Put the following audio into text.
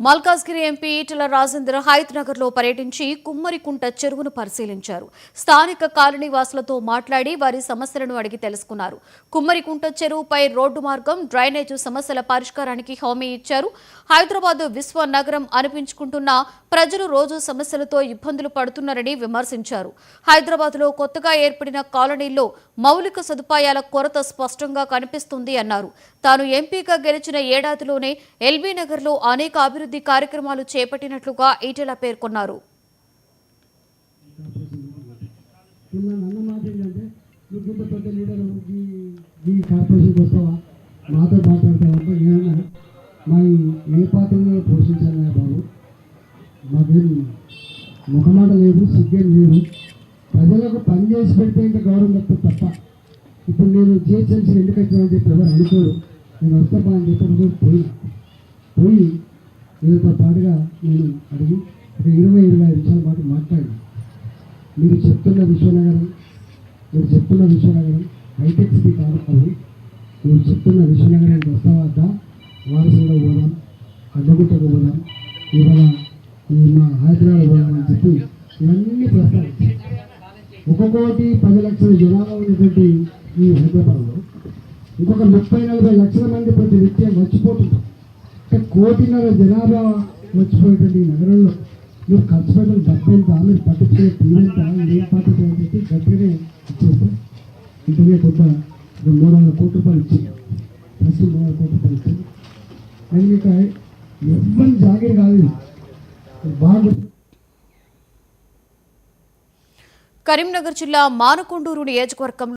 Malkajgiri MP Etela Rajender హైత్నగర్లో పర్యటించి కుమ్మరికుంట చెరువును పరిశీలించారు. స్థానిక కాలనీ వాసులతో మాట్లాడి వారి సమస్యలను అడిగి తెలుసుకున్నారు. కుమ్మరికుంట చెరువుపై రోడ్డు మార్గం, డ్రైనేజు సమస్యల పరిష్కారానికి హామీ ఇచ్చారు. హైదరాబాద్ విశ్వనగరం అనిపించుకుంటున్న ప్రజలు రోజు సమస్యలతో ఇబ్బందులు పడుతున్నారని విమర్శించారు. హైదరాబాద్లో కొత్తగా ఏర్పడిన కాలనీల్లో మౌలిక సదుపాయాల కొరత స్పష్టంగా కనిపిస్తుంది అన్నారు. తాను ఎంపీగా గెలిచిన ఏడాదిలోనే ఎల్బీ నగర్లో అనేక అభివృద్ధి కార్యక్రమాలు చేపట్టినట్లుగా ఈటెల పేర్కొన్నారు. ముఖమాట లేదు, సిగ్గేం లేదు. ప్రజలకు పనిచేసి పెడితే ఇంకా గౌరవం తప్ప ఇప్పుడు నేను జిహెచ్ఎంసీ ఎందుకు వచ్చామని చెప్పి ఎవరు అనుకోరు. నేను వస్తాపా అని చెప్పి పోయి వీళ్ళతో పాటుగా నేను అడిగి ఒక 20-25 నిమిషాల పాటు మాట్లాడి మీరు చెప్తున్న విశ్వనగరం హైటెక్ సిటీ కాదు, మీరు చెప్తున్న విశ్వనగరానికి వస్తావద్దా, వారసులో పోదాం, అడ్డగుట్టకు పోదాం, ఇవాళ మా హైదరాబాద్ పోదాం అని చెప్పి ఇవన్నీ ప్రస్తావించారు. 1,10,00,000 జనాభా ఉన్నటువంటి ఈ హైదరాబాద్లో ఇంకొక 30-40 లక్షల మంది ప్రతి నిత్యం వచ్చిపోతుంటారు. అంటే 1,500,00,000 జనాభా వచ్చిపోయేటువంటి ఈ నగరంలో మీరు ఖర్చు పెట్టిన డబ్బు ఎంత, మీరు పట్టించుకునే తీరెంత, ఏం పద్ధతి అని చెప్పి గట్టిగానే ఇచ్చేస్తే ఇంటికే కొంత 300 కోట్ల రూపాయలు ఇచ్చింది. ఫస్ట్ 300 కోట్ల రూపాయలు ఇచ్చింది. అది మీకు ఎవరి జాగిరి కాదు, బాగా. కరీంనగర్ జిల్లా మానకొండూరు నియోజకవర్గంలో